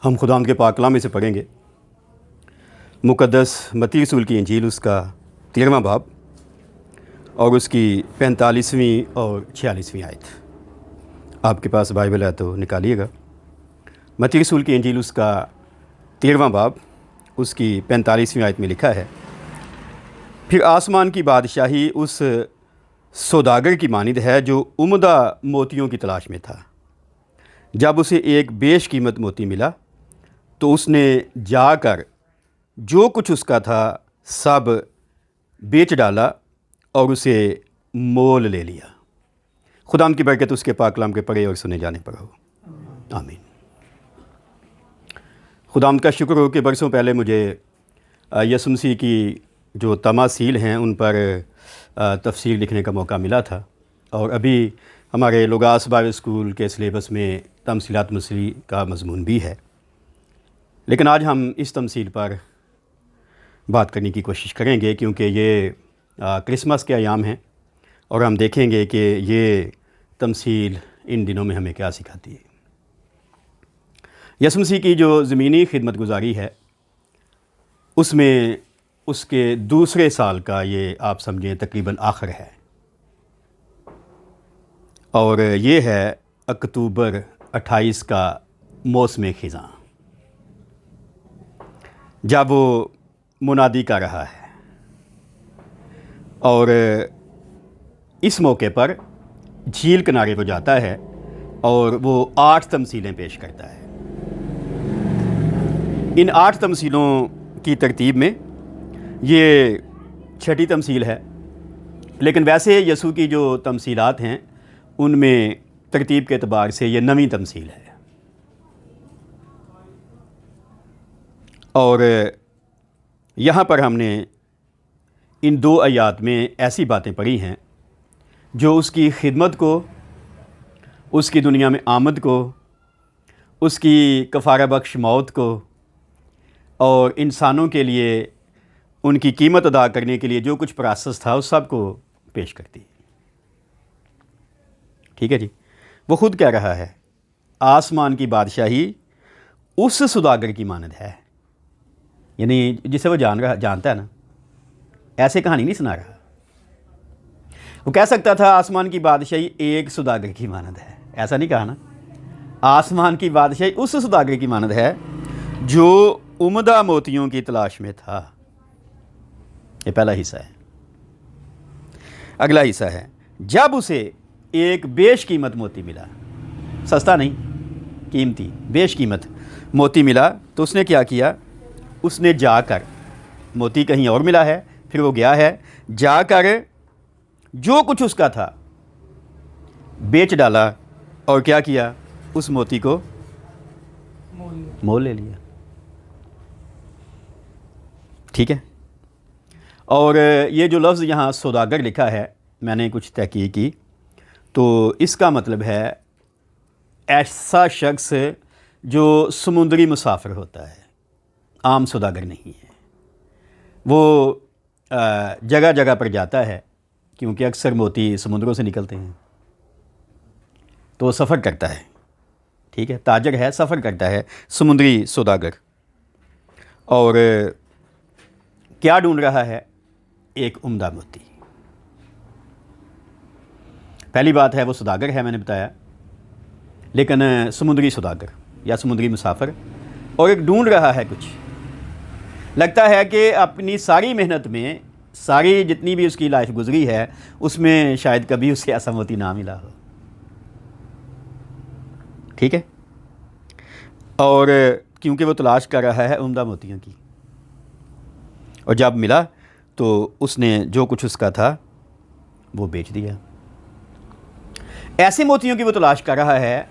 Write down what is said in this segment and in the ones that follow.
ہم خداوند کے پاک کلام میں سے پڑھیں گے مقدس متی رسول کی انجیل، اس کا 13واں باب اور اس کی 45ویں اور 46ویں آیت۔ آپ کے پاس بائبل ہے تو نکالیے گا۔ متی رسول کی انجیل، اس کا 13واں باب، اس کی 45ویں آیت میں لکھا ہے، پھر آسمان کی بادشاہی اس سوداگر کی مانند ہے جو عمدہ موتیوں کی تلاش میں تھا۔ جب اسے ایک بیش قیمت موتی ملا تو اس نے جا کر جو کچھ اس کا تھا سب بیچ ڈالا اور اسے مول لے لیا۔ خداوند کی برکت اس کے پاک کلام کے پڑھے اور سنے جانے پر ہو، آمین۔ خداوند کا شکر ہو کہ برسوں پہلے مجھے یسوع مسیح کی جو تماثیل ہیں ان پر تفسیر لکھنے کا موقع ملا تھا، اور ابھی ہمارے لوگاس بائبل اسکول کے سلیبس میں تمثیلات مسیح کا مضمون بھی ہے، لیکن آج ہم اس تمثیل پر بات کرنے کی کوشش کریں گے کیونکہ یہ کرسمس کے ایام ہیں، اور ہم دیکھیں گے کہ یہ تمثیل ان دنوں میں ہمیں کیا سکھاتی ہے۔ یسوع مسیح کی جو زمینی خدمت گزاری ہے اس میں اس کے دوسرے سال کا یہ آپ سمجھیں تقریباً آخر ہے، اور یہ ہے اکتوبر 28 کا موسم خزاں، جب وہ منادی کر رہا ہے، اور اس موقع پر جھیل کنارے کو جاتا ہے اور وہ 8 تمثیلیں پیش کرتا ہے۔ ان 8 تمثیلوں کی ترتیب میں یہ 6ٹھی تمثیل ہے، لیکن ویسے یسوع کی جو تمثیلات ہیں ان میں ترتیب کے اعتبار سے یہ 9ویں تمثیل ہے، اور یہاں پر ہم نے ان 2 آیات میں ایسی باتیں پڑھی ہیں جو اس کی خدمت کو، اس کی دنیا میں آمد کو، اس کی کفارہ بخش موت کو، اور انسانوں کے لیے ان کی قیمت ادا کرنے کے لیے جو کچھ پروسیس تھا اس سب کو پیش کرتی ہے۔ ٹھیک ہے جی، وہ خود کہہ رہا ہے آسمان کی بادشاہی اس سوداگر کی مانند ہے، یعنی جسے وہ جانتا ہے نا، ایسے کہانی نہیں سنا رہا۔ وہ کہہ سکتا تھا آسمان کی بادشاہی ایک سوداگر کی مانند ہے، ایسا نہیں کہا نا۔ آسمان کی بادشاہی اس سوداگر کی مانند ہے جو عمدہ موتیوں کی تلاش میں تھا۔ یہ پہلا حصہ ہے۔ اگلا حصہ ہے، جب اسے ایک بیش قیمت موتی ملا، سستا نہیں، قیمتی بیش قیمت موتی ملا تو اس نے کیا کیا؟ اس نے جا کر، موتی کہیں اور ملا ہے، پھر وہ گیا ہے، جا کر جو کچھ اس کا تھا بیچ ڈالا، اور کیا کیا؟ اس موتی کو مول لے لیا۔ ٹھیک ہے، اور یہ جو لفظ یہاں سوداگر لکھا ہے، میں نے کچھ تحقیق کی تو اس کا مطلب ہے ایسا شخص جو سمندری مسافر ہوتا ہے، عام سوداگر نہیں ہے۔ وہ جگہ جگہ پر جاتا ہے کیونکہ اکثر موتی سمندروں سے نکلتے ہیں، تو وہ سفر کرتا ہے۔ ٹھیک ہے، تاجر ہے، سفر کرتا ہے، سمندری سوداگر، اور کیا ڈھونڈ رہا ہے؟ ایک عمدہ موتی۔ پہلی بات ہے وہ سوداگر ہے، میں نے بتایا، لیکن سمندری سوداگر یا سمندری مسافر، اور ایک ڈھونڈ رہا ہے کچھ۔ لگتا ہے کہ اپنی ساری محنت میں، ساری جتنی بھی اس کی لائف گزری ہے اس میں شاید کبھی اسے ایسا موتی نہ ملا ہو۔ ٹھیک ہے، اور کیونکہ وہ تلاش کر رہا ہے عمدہ موتیوں کی، اور جب ملا تو اس نے جو کچھ اس کا تھا وہ بیچ دیا۔ ایسے موتیوں کی وہ تلاش کر رہا ہے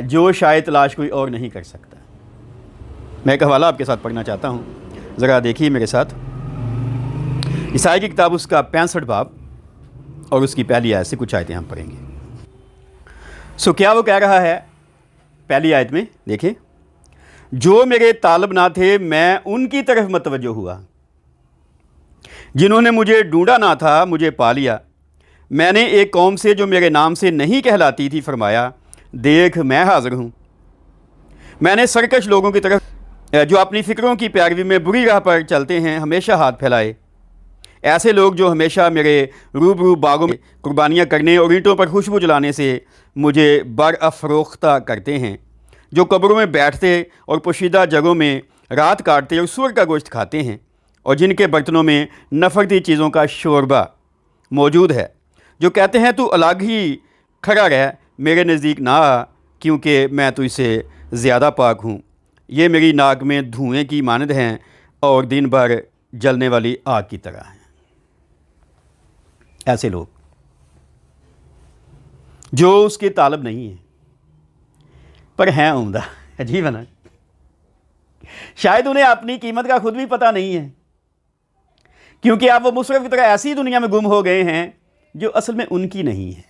جو شاید تلاش کوئی اور نہیں کر سکتا۔ میں ایک حوالہ آپ کے ساتھ پڑھنا چاہتا ہوں، ذرا دیکھیے میرے ساتھ۔ عیسائی کی کتاب، اس کا 65 باب اور اس کی پہلی آیت سے کچھ آیتیں ہم پڑھیں گے۔ کیا وہ کہہ رہا ہے؟ پہلی آیت میں دیکھیں، جو میرے طالب نہ تھے میں ان کی طرف متوجہ ہوا، جنہوں نے مجھے ڈھونڈا نہ تھا مجھے پا لیا۔ میں نے ایک قوم سے جو میرے نام سے نہیں کہلاتی تھی فرمایا، دیکھ میں حاضر ہوں۔ میں نے سرکش لوگوں کی طرف جو اپنی فکروں کی پیروی میں بری راہ پر چلتے ہیں ہمیشہ ہاتھ پھیلائے۔ ایسے لوگ جو ہمیشہ میرے روبرو باغوں میں قربانیاں کرنے اور اینٹوں پر خوشبو جلانے سے مجھے برافروختہ کرتے ہیں، جو قبروں میں بیٹھتے اور پوشیدہ جگہوں میں رات کاٹتے اور سور کا گوشت کھاتے ہیں، اور جن کے برتنوں میں نفرتی چیزوں کا شوربہ موجود ہے، جو کہتے ہیں تو الگ ہی کھڑا رہ، میرے نزدیک نہ آ، کیونکہ میں تجھ سے زیادہ پاک ہوں۔ یہ میری ناک میں دھوئیں کی مانند ہیں اور دن بھر جلنے والی آگ کی طرح ہیں۔ ایسے لوگ جو اس کے طالب نہیں ہیں پر ہیں عمدہ، عجیب ہے نا، شاید انہیں اپنی قیمت کا خود بھی پتہ نہیں ہے، کیونکہ آپ وہ مصرف کی طرح ایسی دنیا میں گم ہو گئے ہیں جو اصل میں ان کی نہیں ہے۔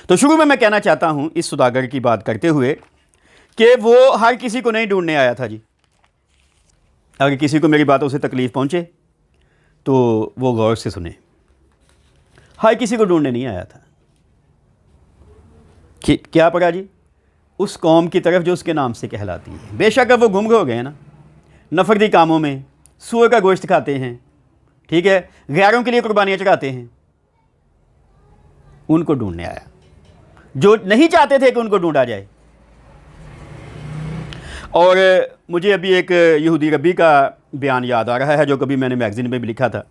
تو شروع میں کہنا چاہتا ہوں اس سوداگر کی بات کرتے ہوئے کہ وہ ہر کسی کو نہیں ڈھونڈنے آیا تھا جی۔ اگر کسی کو میری باتوں سے تکلیف پہنچے تو وہ غور سے سنیں، ہر کسی کو ڈھونڈنے نہیں آیا تھا۔ کیا پڑا جی؟ اس قوم کی طرف جو اس کے نام سے کہلاتی ہے۔ بے شک اب وہ گم ہو گئے نا، نفرتی کاموں میں، سور کا گوشت کھاتے ہیں، ٹھیک ہے، غیروں کے لیے قربانیاں چڑھاتے ہیں، ان کو ڈھونڈنے آیا، جو نہیں چاہتے تھے کہ ان کو ڈھونڈا جائے۔ اور مجھے ابھی ایک یہودی ربی کا بیان یاد آ رہا ہے جو کبھی میں نے میگزین میں بھی لکھا تھا۔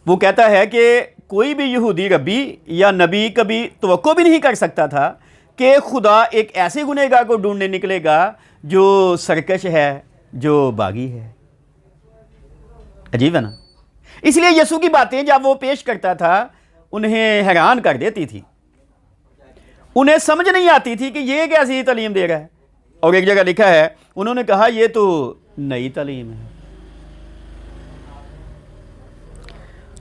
وہ کہتا ہے کہ کوئی بھی یہودی ربی یا نبی کبھی توقع بھی نہیں کر سکتا تھا کہ خدا ایک ایسے گنہگار کو ڈھونڈنے نکلے گا جو سرکش ہے، جو باغی ہے۔ عجیب ہے نا؟ اس لیے یسوع کی باتیں جب وہ پیش کرتا تھا انہیں حیران کر دیتی تھی، انہیں سمجھ نہیں آتی تھی کہ یہ کیسی تعلیم دے رہا ہے۔ اور ایک جگہ لکھا ہے، انہوں نے کہا یہ تو نئی تعلیم ہے۔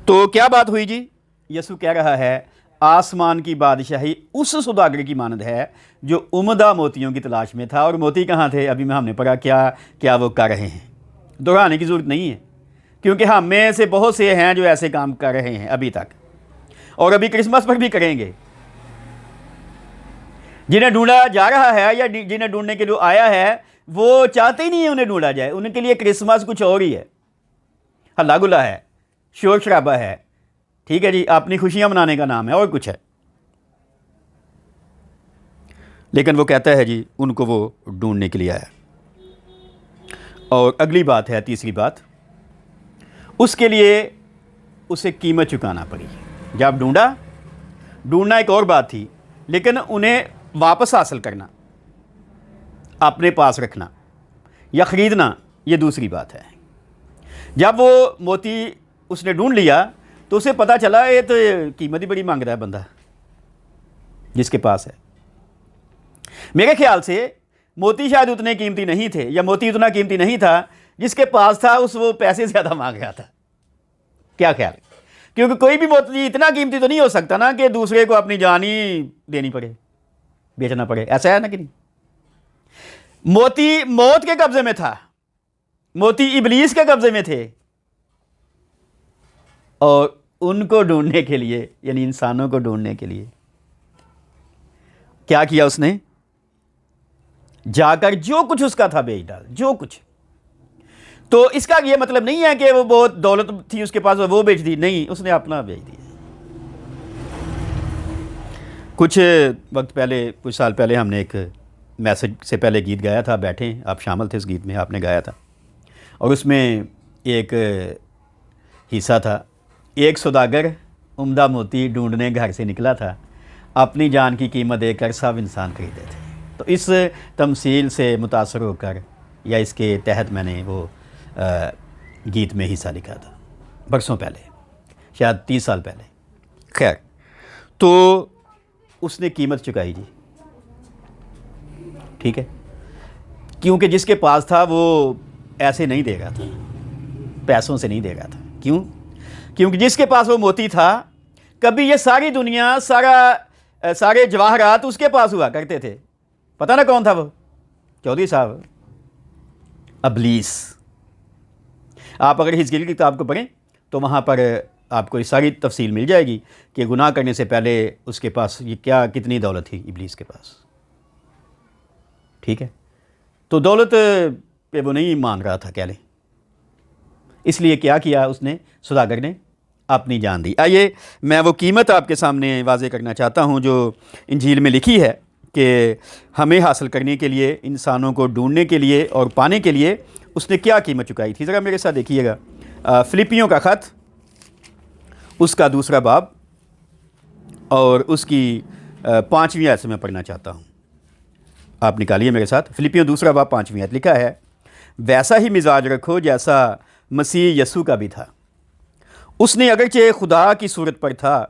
تو کیا بات ہوئی جی؟ یسوع کہہ رہا ہے آسمان کی بادشاہی اس سوداگر کی مانند ہے جو عمدہ موتیوں کی تلاش میں تھا۔ اور موتی کہاں تھے؟ ابھی ہم نے پڑھا کیا وہ کر رہے ہیں۔ دہرانے کی ضرورت نہیں ہے، کیونکہ ہم میں سے بہت سے ہیں جو ایسے کام کر رہے ہیں ابھی تک، اور ابھی کرسمس پر بھی کریں گے۔ جنہیں ڈھونڈا جا رہا ہے یا جنہیں ڈھونڈنے کے لیے آیا ہے وہ چاہتے ہی نہیں ہیں انہیں ڈھونڈا جائے۔ ان کے لیے کرسمس کچھ اور ہی ہے، ہلا گلا ہے، شور شرابہ ہے، ٹھیک ہے جی، اپنی خوشیاں منانے کا نام ہے، اور کچھ ہے۔ لیکن وہ کہتا ہے جی ان کو وہ ڈھونڈنے کے لیے آیا۔ اور اگلی بات ہے، تیسری بات، اس کے لیے اسے قیمت چکانا پڑی۔ جب ڈھونڈنا ایک اور بات تھی، لیکن انہیں واپس حاصل کرنا، اپنے پاس رکھنا یا خریدنا، یہ دوسری بات ہے۔ جب وہ موتی اس نے ڈھونڈ لیا تو اسے پتہ چلا یہ تو قیمت ہی بڑی مانگ رہا ہے بندہ جس کے پاس ہے۔ میرے خیال سے موتی شاید اتنے قیمتی نہیں تھے، یا موتی اتنا قیمتی نہیں تھا، جس کے پاس تھا وہ پیسے زیادہ مانگ رہا تھا۔ کیا خیال ہے؟ کیونکہ کوئی بھی موتی اتنا قیمتی تو نہیں ہو سکتا نا کہ دوسرے کو اپنی جان ہی دینی پڑے، بیچنا پڑے، ایسا ہے نا کہ نہیں؟ موتی موت کے قبضے میں تھا، موتی ابلیس کے قبضے میں تھے، اور ان کو ڈھونڈنے کے لیے، یعنی انسانوں کو ڈھونڈنے کے لیے کیا کیا اس نے؟ جا کر جو کچھ اس کا تھا بیچ ڈال، جو کچھ۔ تو اس کا یہ مطلب نہیں ہے کہ وہ بہت دولت تھی اس کے پاس وہ بیچ دی، نہیں، اس نے اپنا بیچ دیا۔ کچھ وقت پہلے، کچھ سال پہلے ہم نے ایک میسج سے پہلے گیت گایا تھا، بیٹھیں آپ شامل تھے اس گیت میں، آپ نے گایا تھا، اور اس میں ایک حصہ تھا، ایک سوداگر عمدہ موتی ڈھونڈنے گھر سے نکلا تھا، اپنی جان کی قیمت دے کر سب انسان خریدے تھے۔ تو اس تمثیل سے متاثر ہو کر یا اس کے تحت میں نے وہ گیت میں حصہ لکھا تھا برسوں پہلے، شاید 30 سال پہلے۔ خیر، تو اس نے قیمت چکائی جی، ٹھیک ہے، کیونکہ جس کے پاس تھا وہ ایسے نہیں دے گا تھا، پیسوں سے نہیں دے گا تھا۔ کیوں؟ کیونکہ جس کے پاس وہ موتی تھا، کبھی یہ ساری دنیا، سارے جواہرات اس کے پاس ہوا کرتے تھے۔ پتہ نہ کون تھا وہ؟ چودھری صاحب، ابلیس۔ آپ اگر حزقیل کی کتاب کو پڑھیں تو وہاں پر آپ کو یہ ساری تفصیل مل جائے گی کہ گناہ کرنے سے پہلے اس کے پاس یہ کتنی دولت تھی ابلیس کے پاس۔ ٹھیک ہے، تو دولت پہ وہ نہیں مان رہا تھا کہہ لیں، اس لیے کیا کیا اس نے، سوداگر نے اپنی جان دی۔ آئیے میں وہ قیمت آپ کے سامنے واضح کرنا چاہتا ہوں جو انجیل میں لکھی ہے کہ ہمیں حاصل کرنے کے لیے، انسانوں کو ڈھونڈنے کے لیے اور پانے کے لیے اس نے کیا قیمت چکائی تھی۔ ذرا میرے ساتھ دیکھیے گا، فلپیوں کا خط اس کا 2 باب اور اس کی 5ویں آیت سے میں پڑھنا چاہتا ہوں، آپ نکالیے میرے ساتھ۔ فلپیوں 2 باب 5ویں آیت، لکھا ہے، ویسا ہی مزاج رکھو جیسا مسیح یسوع کا بھی تھا، اس نے اگرچہ خدا کی صورت پر تھا،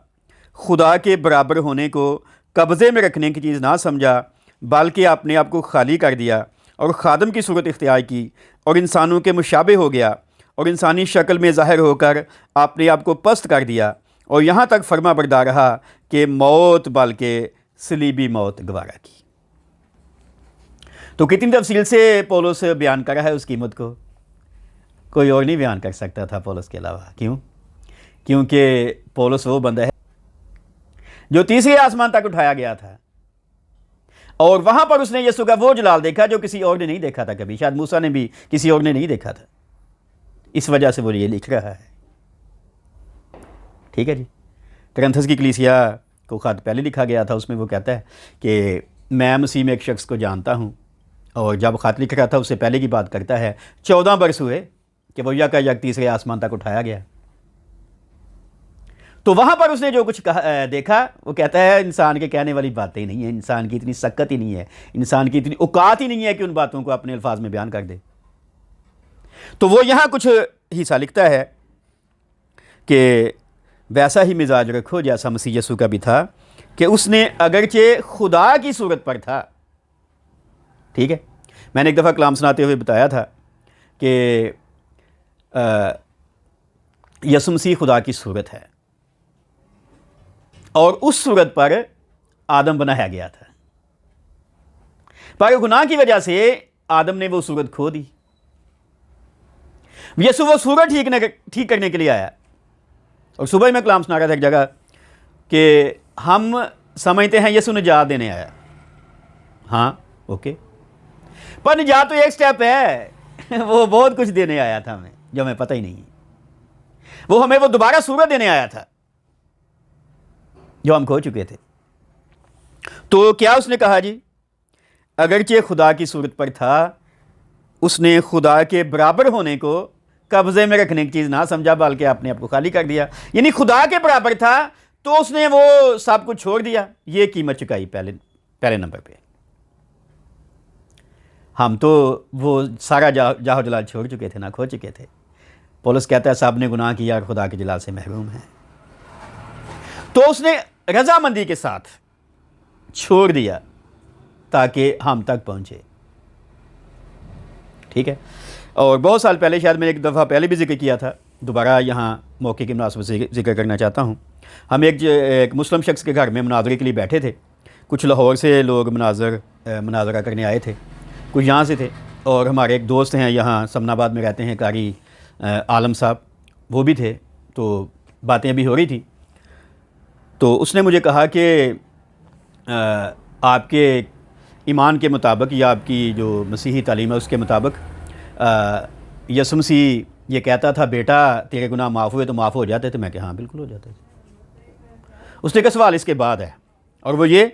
خدا کے برابر ہونے کو قبضے میں رکھنے کی چیز نہ سمجھا، بلکہ اپنے آپ کو خالی کر دیا اور خادم کی صورت اختیار کی اور انسانوں کے مشابہ ہو گیا اور انسانی شکل میں ظاہر ہو کر اپنے آپ کو پست کر دیا اور یہاں تک فرما بردار رہا کہ موت بلکہ صلیبی موت گوارا کی۔ تو کتنی تفصیل سے پولس بیان کر رہا ہے اس قیمت کو، کوئی اور نہیں بیان کر سکتا تھا پولس کے علاوہ۔ کیوں؟ کیونکہ پولس وہ بندہ ہے جو تیسرے آسمان تک اٹھایا گیا تھا، اور وہاں پر اس نے یسوع کا وہ جلال دیکھا جو کسی اور نے نہیں دیکھا تھا کبھی، شاید موسیٰ نے بھی کسی اور نے نہیں دیکھا تھا، اس وجہ سے وہ یہ لکھ رہا ہے۔ ٹھیک ہے جی، کرنتھس کی کلیسیا کو خط پہلے لکھا گیا تھا، اس میں وہ کہتا ہے کہ میں مسیح میں ایک شخص کو جانتا ہوں، اور جب خط لکھ رہا تھا اس سے پہلے کی بات کرتا ہے 14 برس ہوئے کہ وہ یک تیسرے آسمان تک اٹھایا گیا۔ تو وہاں پر اس نے جو کچھ دیکھا وہ کہتا ہے انسان کے کہنے والی باتیں نہیں ہیں، انسان کی اتنی سکت ہی نہیں ہے، انسان کی اتنی اوقات ہی نہیں ہے کہ ان باتوں کو اپنے الفاظ میں بیان کر دے۔ تو وہ یہاں کچھ حصہ لکھتا ہے کہ ویسا ہی مزاج رکھو جیسا مسیح یسوع کا بھی تھا، کہ اس نے اگرچہ خدا کی صورت پر تھا۔ ٹھیک ہے، میں نے ایک دفعہ کلام سناتے ہوئے بتایا تھا کہ یسوع مسیح خدا کی صورت ہے، اور اس صورت پر آدم بنایا گیا تھا، پر گناہ کی وجہ سے آدم نے وہ صورت کھو دی۔ یسوع وہ صورت ٹھیک کرنے کے لیے آیا، اور صبح ہی میں کلام سنا رہا تھا ایک جگہ کہ ہم سمجھتے ہیں یسوع نجات دینے آیا، ہاں اوکے، پر نجات تو ایک سٹیپ ہے، وہ بہت کچھ دینے آیا تھا ہمیں جو ہمیں پتہ ہی نہیں، وہ ہمیں وہ دوبارہ صورت دینے آیا تھا جو ہم کھو چکے تھے۔ تو کیا اس نے کہا جی، اگرچہ خدا کی صورت پر تھا، اس نے خدا کے برابر ہونے کو قبضے میں رکھنے کی چیز نہ سمجھا، بلکہ اپنے آپ کو خالی کر دیا، یعنی خدا کے برابر تھا تو اس نے وہ سب کچھ چھوڑ دیا، یہ قیمت چکائی پہلے نمبر پہ۔ ہم تو وہ سارا جاہ و جلال چھوڑ چکے تھے، نہ کھو چکے تھے۔ پولس کہتا ہے سب نے گناہ کیا اور خدا کے جلال سے محروم ہیں، تو اس نے رضامندی کے ساتھ چھوڑ دیا تاکہ ہم تک پہنچے۔ ٹھیک ہے، اور بہت سال پہلے، شاید میں ایک دفعہ پہلے بھی ذکر کیا تھا، دوبارہ یہاں موقع کی مناسبت سے ذکر کرنا چاہتا ہوں۔ ہم ایک مسلم شخص کے گھر میں مناظرے کے لیے بیٹھے تھے، کچھ لاہور سے لوگ مناظرہ کرنے آئے تھے، کچھ یہاں سے تھے، اور ہمارے ایک دوست ہیں یہاں سمن آباد میں رہتے ہیں، قاری عالم صاحب، وہ بھی تھے، تو باتیں بھی ہو رہی تھی۔ تو اس نے مجھے کہا کہ آپ کے ایمان کے مطابق یا آپ کی جو مسیحی تعلیم ہے اس کے مطابق یسوع مسیح یہ کہتا تھا بیٹا تیرے گناہ معاف ہوئے تو معاف ہو جاتے تھے؟ میں کہ ہاں بالکل ہو جاتے تھے۔ اس نے کہا سوال اس کے بعد ہے، اور وہ یہ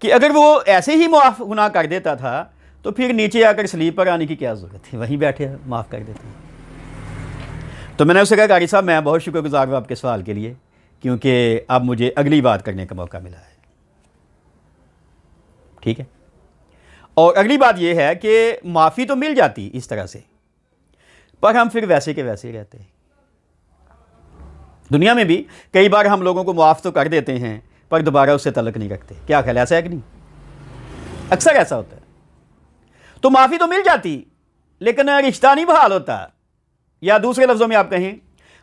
کہ اگر وہ ایسے ہی معاف گناہ کر دیتا تھا تو پھر نیچے آ کر صلیب پر آنے کی کیا ضرورت تھی، وہیں بیٹھے معاف کر دیتے ہیں۔ تو میں نے اسے کہا قاری صاحب میں بہت شکر گزار ہوں آپ کے سوال کے لیے، کیونکہ اب مجھے اگلی بات کرنے کا موقع ملا ہے۔ ٹھیک ہے، اور اگلی بات یہ ہے کہ معافی تو مل جاتی اس طرح سے، پر ہم پھر ویسے کے ویسے ہی رہتے ہیں۔ دنیا میں بھی کئی بار ہم لوگوں کو معاف تو کر دیتے ہیں پر دوبارہ اس سے تعلق نہیں رکھتے، کیا خیال ایسا ہے کہ نہیں؟ اکثر ایسا ہوتا ہے، تو معافی تو مل جاتی لیکن رشتہ نہیں بحال ہوتا، یا دوسرے لفظوں میں آپ کہیں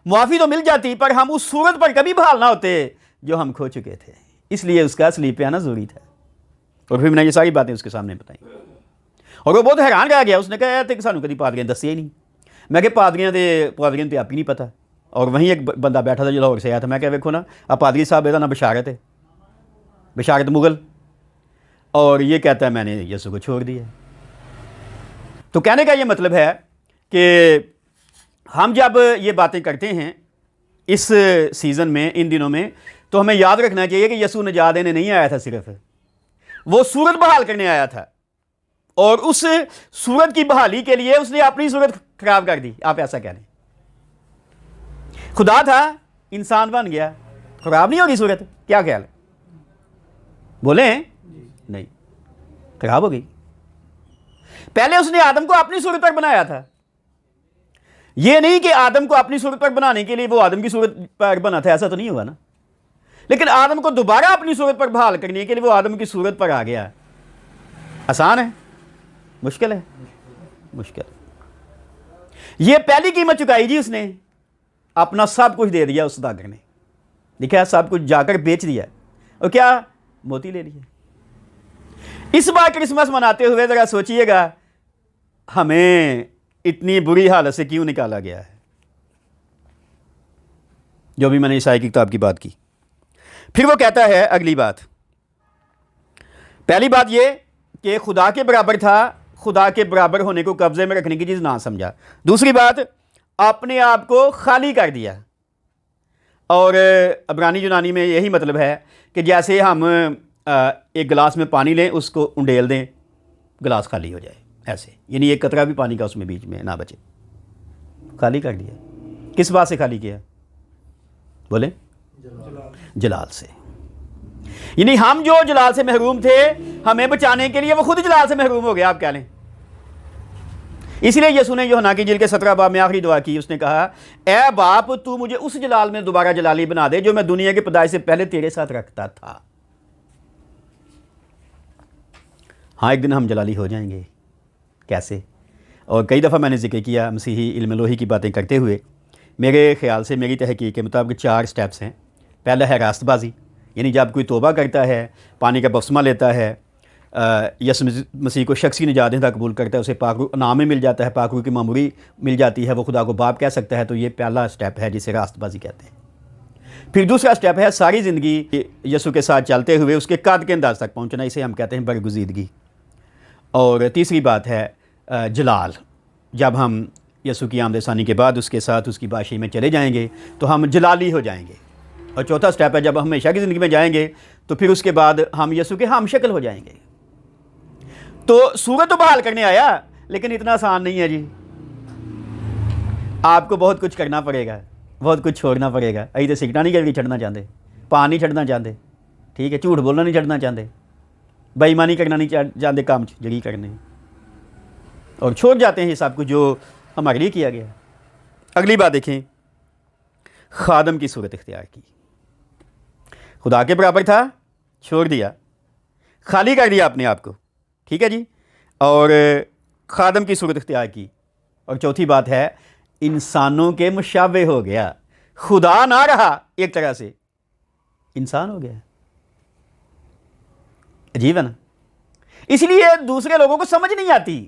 معافی تو مل جاتی پر ہم اس صورت پر کبھی بحال نہ ہوتے جو ہم کھو چکے تھے، اس لیے اس کا صلیب پہ آنا ضروری تھا۔ اور پھر میں نے یہ ساری باتیں اس کے سامنے بتائیں، اور وہ بہت حیران رہ گیا، اس نے کہا کہ سانو کدی پادریاں دسیا ہی نہیں۔ میں کہ پادریاں تو آپ ہی نہیں پتہ، اور وہیں ایک بندہ بیٹھا تھا جو لاہور سے آیا تھا، میں کہ ویکھو نا آپ پادری صاحب یہ نا بشارت ہے، بشارت مغل، اور یہ کہتا ہے میں نے یسوع کو چھوڑ دیا۔ تو کہنے کا یہ مطلب ہے کہ ہم جب یہ باتیں کرتے ہیں اس سیزن میں، ان دنوں میں، تو ہمیں یاد رکھنا چاہیے کہ یسوع نجات دینے نہیں آیا تھا، صرف وہ صورت بحال کرنے آیا تھا، اور اس صورت کی بحالی کے لیے اس نے اپنی صورت خراب کر دی. آپ ایسا کہہ لیں، خدا تھا، انسان بن گیا، خراب نہیں ہوگی صورت؟ کیا خیال ہے؟ بولیں نہیں، خراب ہو گئی. پہلے اس نے آدم کو اپنی صورت پر بنایا تھا. یہ نہیں کہ آدم کو اپنی صورت پر بنانے کے لیے وہ آدم کی صورت پر بنا تھا، ایسا تو نہیں ہوا نا. لیکن آدم کو دوبارہ اپنی صورت پر بحال کرنے کے لیے وہ آدم کی صورت پر آ گیا. آسان ہے؟ مشکل ہے؟ مشکل. یہ پہلی قیمت چکائی جی، اس نے اپنا سب کچھ دے دیا اس سوداگر نے. دیکھا، سب کچھ جا کر بیچ دیا، اور کیا؟ موتی لے لیے. اس بار کرسمس مناتے ہوئے ذرا سوچئے گا، ہمیں اتنی بری حالت سے کیوں نکالا گیا ہے؟ جو بھی میں نے عیسائی کی کتاب کی بات کی. پھر وہ کہتا ہے اگلی بات، پہلی بات یہ کہ خدا کے برابر تھا، خدا کے برابر ہونے کو قبضے میں رکھنے کی چیز نہ سمجھا. دوسری بات، اپنے آپ کو خالی کر دیا. اور عبرانی یونانی میں یہی مطلب ہے کہ جیسے ہم ایک گلاس میں پانی لیں، اس کو انڈیل دیں، گلاس خالی ہو جائے، ایسے. یعنی ایک قطرہ بھی پانی کا اس میں بیچ میں نہ بچے. خالی کر دیا. کس بات سے خالی کیا؟ بولیں، جلال سے. یعنی ہم جو جلال سے محروم تھے، ہمیں بچانے کے لیے وہ خود جلال سے محروم ہو گیا، آپ کہہ لیں. اس لیے یسوع نے یوحنا کی انجیل کے 17 باب میں آخری دعا کی. اس نے کہا، اے باپ، تو مجھے اس جلال میں دوبارہ جلالی بنا دے جو میں دنیا کی پیدائش سے پہلے تیرے ساتھ رکھتا تھا. ہاں، ایک دن ہم جلالی ہو جائیں گے. کیسے؟ اور کئی دفعہ میں نے ذکر کیا، مسیحی علم لوہی کی باتیں کرتے ہوئے میرے خیال سے، میری تحقیق کے مطابق 4 سٹیپس ہیں. پہلا ہے راست بازی، یعنی جب کوئی توبہ کرتا ہے، پانی کا بپتسمہ لیتا ہے، یسوع مسیح کو شخصی نجات دہندہ قبول کرتا ہے، اسے پاک روح انعام مل جاتا ہے، پاک روح کی معموری مل جاتی ہے، وہ خدا کو باپ کہہ سکتا ہے. تو یہ پہلا سٹیپ ہے جسے راست بازی کہتے ہیں. پھر دوسرا سٹیپ ہے ساری زندگی یسوع کے ساتھ چلتے ہوئے اس کے قد کے انداز تک پہنچنا، اسے ہم کہتے ہیں برگزیدگی. اور تیسری بات ہے جلال. جب ہم یسوع کی آمد ثانی کے بعد اس کے ساتھ اس کی بادشاہی میں چلے جائیں گے تو ہم جلالی ہو جائیں گے. اور چوتھا سٹیپ ہے جب ہم ہمیشہ کی زندگی میں جائیں گے تو پھر اس کے بعد ہم یسوع کے ہم شکل ہو جائیں گے. تو صورت تو بحال کرنے آیا، لیکن اتنا آسان نہیں ہے جی. آپ کو بہت کچھ کرنا پڑے گا، بہت کچھ چھوڑنا پڑے گا. ابھی تو سگٹا نہیں کر کے چھڑنا چاہتے، پان نہیں چھڑنا چاہتے، ٹھیک ہے، جھوٹ بولنا نہیں چھڑنا چاہتے، بے ایمانی کرنا نہیں چاہتے، کام جگی کرنے، اور چھوڑ جاتے ہیں یہ سب کچھ جو ہمارے لیے کیا گیا. اگلی بات دیکھیں، خادم کی صورت اختیار کی. خدا کے برابر تھا، چھوڑ دیا، خالی کر دیا اپنے آپ کو، ٹھیک ہے جی، اور خادم کی صورت اختیار کی. اور چوتھی بات ہے انسانوں کے مشابہ ہو گیا. خدا نہ رہا، ایک طرح سے انسان ہو گیا. عجیب ہے نا. اس لیے دوسرے لوگوں کو سمجھ نہیں آتی،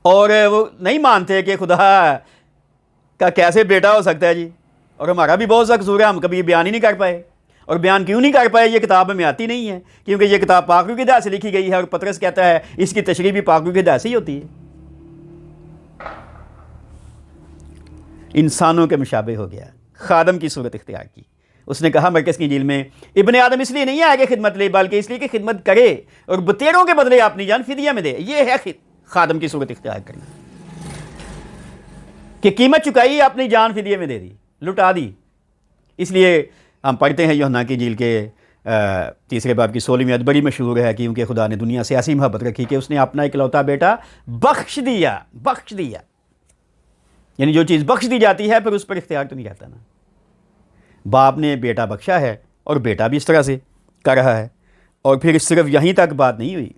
اور وہ نہیں مانتے کہ خدا کا کیسے بیٹا ہو سکتا ہے جی. اور ہمارا بھی بہت سا قصور ہے، ہم کبھی بیان ہی نہیں کر پائے. اور بیان کیوں نہیں کر پائے؟ یہ کتاب ہمیں آتی نہیں ہے، کیونکہ یہ کتاب پاک روح کی ہدایت سے لکھی گئی ہے، اور پطرس کہتا ہے اس کی تشریح بھی پاک روح کی ہدایت سے ہی ہوتی ہے. انسانوں کے مشابہ ہو گیا، خادم کی صورت اختیار کی. اس نے کہا مرکز کی انجیل میں، ابن آدم اس لیے نہیں آیا کہ خدمت لے، بلکہ اس لیے کہ خدمت کرے اور بتیروں کے بدلے اپنی جان فدیہ میں دے. یہ ہے خادم کی صورت اختیار کرنا، کہ قیمت چکائی، اپنی جان فدیہ میں دے دی، لٹا دی. اس لیے ہم پڑھتے ہیں یوحنا کی انجیل کے 3 باب کی 16ویں آیت بڑی مشہور ہے، کیونکہ خدا نے دنیا سے ایسی محبت رکھی کہ اس نے اپنا اکلوتا بیٹا بخش دیا. بخش دیا یعنی جو چیز بخش دی جاتی ہے پھر اس پر اختیار تو نہیں رہتا نا. باپ نے بیٹا بخشا ہے، اور بیٹا بھی اس طرح سے کر رہا ہے. اور پھر صرف یہیں تک بات نہیں ہوئی،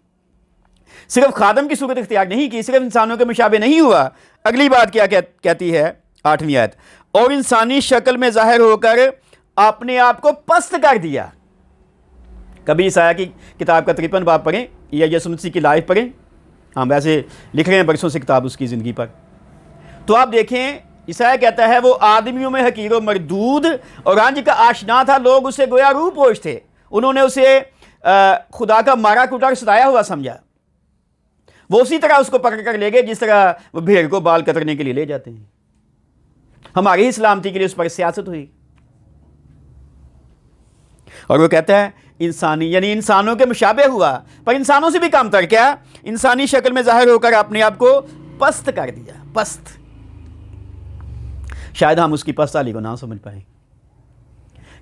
صرف خادم کی صورت اختیار نہیں کی، صرف انسانوں کے مشابہ نہیں ہوا. اگلی بات کیا کہتی ہے 8ویں آیت، اور انسانی شکل میں ظاہر ہو کر اپنے آپ کو پست کر دیا. کبھی عیسائی کی کتاب کا 53 باب پڑھیں یا یسوع مسیح کی لائف پڑھیں، ہم ویسے لکھ رہے ہیں برسوں سے کتاب اس کی زندگی پر، تو آپ دیکھیں عیسائی کہتا ہے وہ آدمیوں میں حقیر و مردود اور رنج کا آشنا تھا. لوگ اسے گویا روح پوش تھے، انہوں نے اسے خدا کا مارا کوٹا ستایا ہوا سمجھا. وہ اسی طرح اس کو پکڑ کر لے گئے جس طرح وہ بھیڑ کو بال کترنے کے لیے لے جاتے ہیں. ہماری ہی سلامتی کے لیے اس پر سیاست ہوئی. اور وہ کہتا ہے انسانی یعنی انسانوں کے مشابہ ہوا پر انسانوں سے بھی کم تر. کیا؟ انسانی شکل میں ظاہر ہو کر اپنے آپ کو پست کر دیا. پست. شاید ہم اس کی پست حالی کو نہ سمجھ پائیں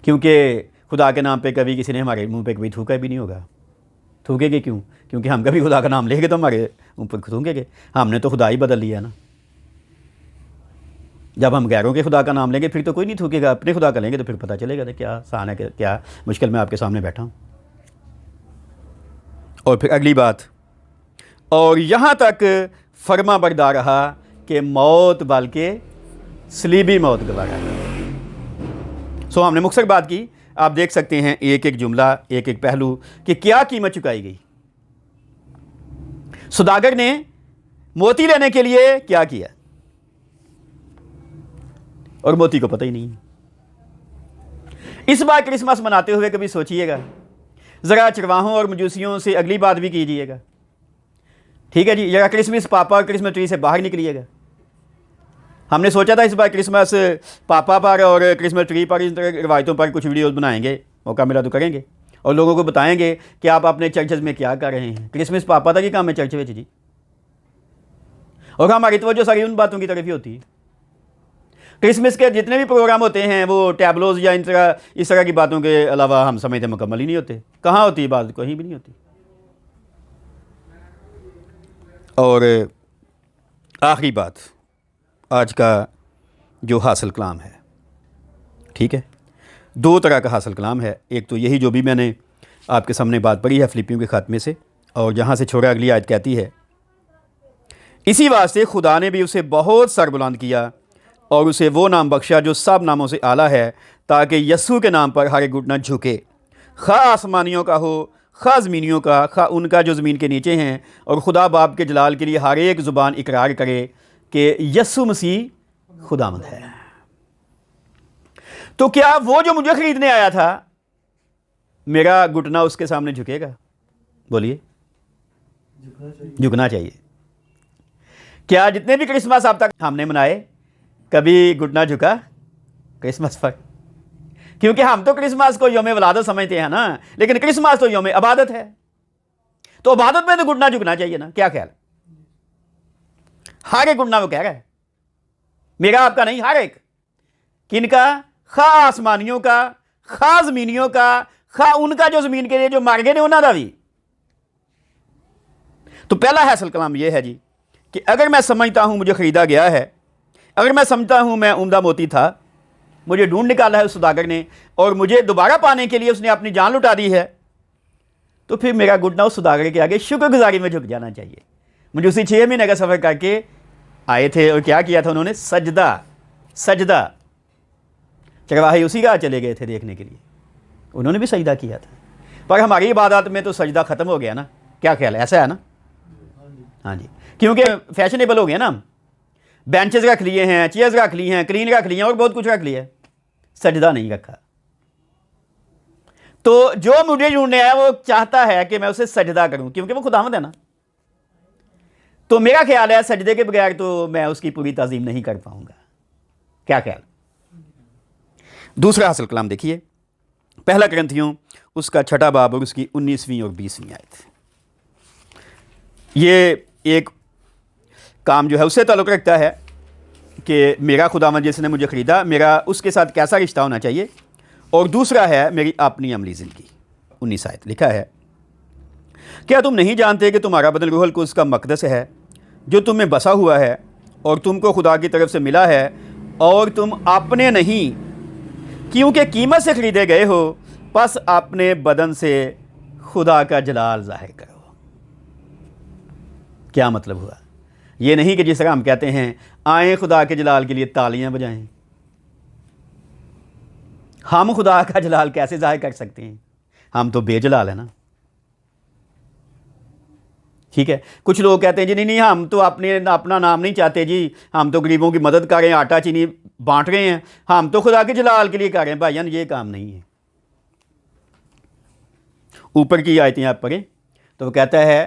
کیونکہ خدا کے نام پہ کبھی کسی نے ہمارے منہ پہ کبھی تھوکا بھی نہیں ہوگا. تھوکے گے کیوں؟ کیونکہ ہم کبھی خدا کا نام لیں گے تو ہمارے منہ پہ تھوکیں گے. ہم نے تو خدا ہی بدل لیا نا. جب ہم غیروں کے خدا کا نام لیں گے پھر تو کوئی نہیں تھوکے گا. اپنے خدا کا لیں گے تو پھر پتہ چلے گا کہ کیا آسان ہے کہ کیا مشکل میں آپ کے سامنے بیٹھا ہوں. اور پھر اگلی بات، اور یہاں تک فرما بردار رہا کہ موت بلکہ صلیبی موت گوارا. سو ہم نے مختصر بات کی. آپ دیکھ سکتے ہیں ایک ایک جملہ، ایک ایک پہلو کہ کیا قیمت چکائی گئی. سوداگر نے موتی لینے کے لیے کیا کیا اور موتی کو پتہ ہی نہیں. اس بار کرسمس مناتے ہوئے کبھی سوچئے گا، ذرا چرواہوں اور مجوسیوں سے اگلی بات بھی کیجئے گا. ٹھیک ہے جی، ذرا کرسمس پاپا اور کرسمس ٹری سے باہر نکلیے گا. ہم نے سوچا تھا اس بار کرسمس پاپا پر اور کرسمس ٹری پر اس طرح روایتوں پر کچھ ویڈیوز بنائیں گے، موقع ملا تو کریں گے اور لوگوں کو بتائیں گے کہ آپ اپنے چرچز میں کیا کر رہے ہیں. کرسمس پاپا تک ہی کام ہے چرچ میں جی، اور ہماری توجہ ساری ان باتوں کی طرف ہی ہوتی ہے. کرسمس کے جتنے بھی پروگرام ہوتے ہیں وہ ٹیبلوز یا اس طرح کی باتوں کے علاوہ ہم سمجھتے مکمل ہی نہیں ہوتے. کہاں ہوتی ہے بات؟ کہیں بھی نہیں ہوتی. اور آخری بات، آج کا جو حاصل کلام ہے، ٹھیک ہے، دو طرح کا حاصل کلام ہے. ایک تو یہی جو بھی میں نے آپ کے سامنے بات پڑھی ہے فلپیوں کے خاتمے سے، اور جہاں سے چھوڑا اگلی آیت کہتی ہے، اسی واسطے خدا نے بھی اسے بہت سر بلند کیا اور اسے وہ نام بخشا جو سب ناموں سے اعلیٰ ہے، تاکہ یسوع کے نام پر ہر ایک گھٹنا جھکے، خواہ آسمانیوں کا ہو خواہ زمینیوں کا، خواہ ان کا جو زمین کے نیچے ہیں، اور خدا باپ کے جلال کے لیے ہر ایک زبان اقرار کرے کہ یسوع مسیح خداوند ہے. تو کیا وہ جو مجھے خریدنے آیا تھا میرا گھٹنا اس کے سامنے جھکے گا؟ بولیے. جھکنا چاہیے. کیا جتنے بھی کرسمس اب تک ہم نے منائے کبھی گھٹنا جھکا کرسمس پر؟ کیونکہ ہم تو کرسمس کو یوم ولادت سمجھتے ہیں نا، لیکن کرسمس تو یوم عبادت ہے. تو عبادت میں تو گھٹنا جھکنا چاہیے نا. کیا خیال؟ ہر ایک گھٹنا وہ کہہ رہا ہے، میرا آپ کا نہیں، ہر ایک. کن کا؟ خواہ آسمانیوں کا خواہ زمینیوں کا، خواہ ان کا جو زمین کے لیے جو مار گئے نے انہوں کا بھی. تو پہلا حاصل کلام یہ ہے جی کہ اگر میں سمجھتا ہوں مجھے خریدا گیا ہے، اگر میں سمجھتا ہوں میں عمدہ موتی تھا، مجھے ڈھونڈ نکالا ہے اس سوداگر نے اور مجھے دوبارہ پانے کے لیے اس نے اپنی جان لٹا دی ہے، تو پھر میرا گھٹنا اس سوداگر کے آگے شکر گزاری میں جھک جانا چاہیے. مجھے اسی 6 مہینے کا سفر کر کے آئے تھے اور کیا کیا تھا انہوں نے؟ سجدہ. چرواہے اسی کا چلے گئے تھے دیکھنے کے لیے، انہوں نے بھی سجدہ کیا تھا. پر ہماری عبادات میں تو سجدہ ختم ہو گیا نا. کیا خیال ہے؟ ایسا ہے نا؟ ہاں جی، کیونکہ فیشنیبل ہو گیا نا. بینچز رکھ لیے ہیں، چیئرز رکھ لی ہیں، کلین رکھ لی ہیں اور بہت کچھ رکھ لیا ہے، سجدہ نہیں رکھا. تو جو مجھے ڈھونڈنے آیا وہ چاہتا ہے کہ میں اسے سجدہ کروں کیونکہ وہ خداوند ہے نا. تو میرا خیال ہے سجدے کے بغیر تو میں اس کی پوری تعظیم نہیں کر پاؤں گا. کیا خیال؟ دوسرا حاصل کلام دیکھیے، پہلا کرنتھیوں اس کا 6 باب اور اس کی 19ویں اور 20ویں آیت. یہ ایک کام جو ہے اس سے تعلق رکھتا ہے کہ میرا خداوند جس نے مجھے خریدا، میرا اس کے ساتھ کیسا رشتہ ہونا چاہیے، اور دوسرا ہے میری اپنی عملی زندگی. 19 آیت لکھا ہے، کیا تم نہیں جانتے کہ تمہارا بدن روح القدس کا مقدس ہے جو تم میں بسا ہوا ہے اور تم کو خدا کی طرف سے ملا ہے، اور تم اپنے نہیں کیونکہ قیمت سے خریدے گئے ہو، پس اپنے بدن سے خدا کا جلال ظاہر کرو. کیا مطلب ہوا؟ یہ نہیں کہ جس طرح ہم کہتے ہیں آئیں خدا کے جلال کے لیے تالیاں بجائیں. ہم خدا کا جلال کیسے ظاہر کر سکتے ہیں؟ ہم تو بے جلال ہیں نا. ٹھیک ہے، کچھ لوگ کہتے ہیں جی نہیں ہم تو اپنا نام نہیں چاہتے جی، ہم تو غریبوں کی مدد کر رہے ہیں، آٹا چینی بانٹ رہے ہیں، ہم تو خدا کے جلال کے لیے کر رہے ہیں. بھائیان یہ کام نہیں ہے. اوپر کی آیتیں آپ پڑھیں تو وہ کہتا ہے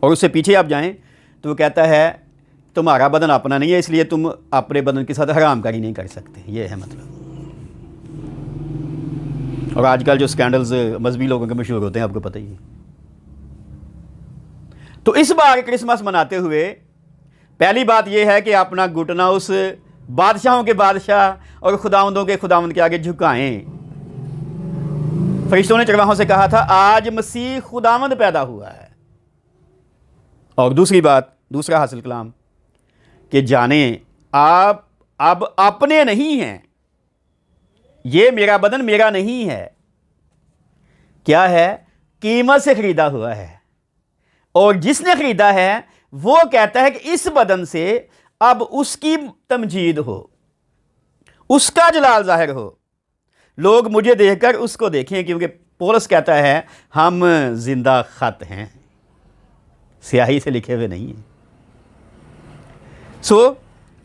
اور اس سے پیچھے آپ جائیں تو وہ کہتا ہے تمہارا بدن اپنا نہیں ہے، اس لیے تم اپنے بدن کے ساتھ حرام کاری نہیں کر سکتے. یہ ہے مطلب. اور آج کل جو سکینڈلز مذہبی لوگوں کے مشہور ہوتے ہیں آپ کو پتہ ہی ہے. تو اس بار کرسمس مناتے ہوئے پہلی بات یہ ہے کہ اپنا گھٹنا اس بادشاہوں کے بادشاہ اور خداوندوں کے خداوند کے آگے جھکائیں. فرشتوں نے چرواہوں سے کہا تھا آج مسیح خداوند پیدا ہوا ہے. اور دوسری بات، دوسرا حاصل کلام کہ جانیں آپ اب اپنے نہیں ہیں. یہ میرا بدن میرا نہیں ہے. کیا ہے؟ قیمت سے خریدا ہوا ہے. اور جس نے خریدا ہے وہ کہتا ہے کہ اس بدن سے اب اس کی تمجید ہو، اس کا جلال ظاہر ہو. لوگ مجھے دیکھ کر اس کو دیکھیں، کیونکہ پولس کہتا ہے ہم زندہ خط ہیں، سیاہی سے لکھے ہوئے نہیں ہیں.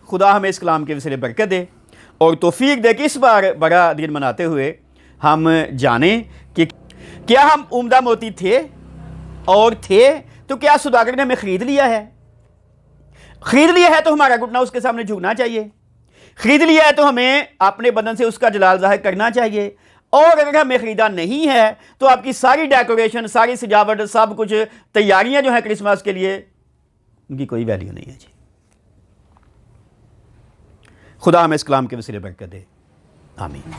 خدا ہمیں اس کلام کے وسیلے برکت دے اور توفیق دے کہ اس بار بڑا دن مناتے ہوئے ہم جانیں کہ کیا ہم عمدہ موتی تھے، اور تھے تو کیا سوداگر نے ہمیں خرید لیا ہے. خرید لیا ہے تو ہمارا گھٹنا اس کے سامنے جھکنا چاہیے. خرید لیا ہے تو ہمیں اپنے بدن سے اس کا جلال ظاہر کرنا چاہیے. اور اگر ہمیں خریدا نہیں ہے تو آپ کی ساری ڈیکوریشن، ساری سجاوٹ، سب کچھ تیاریاں جو ہیں کرسمس کے لیے، ان کی کوئی ویلیو نہیں ہے جی. خدا ہمیں اس کلام کے وسیلے برکت دے. آمین.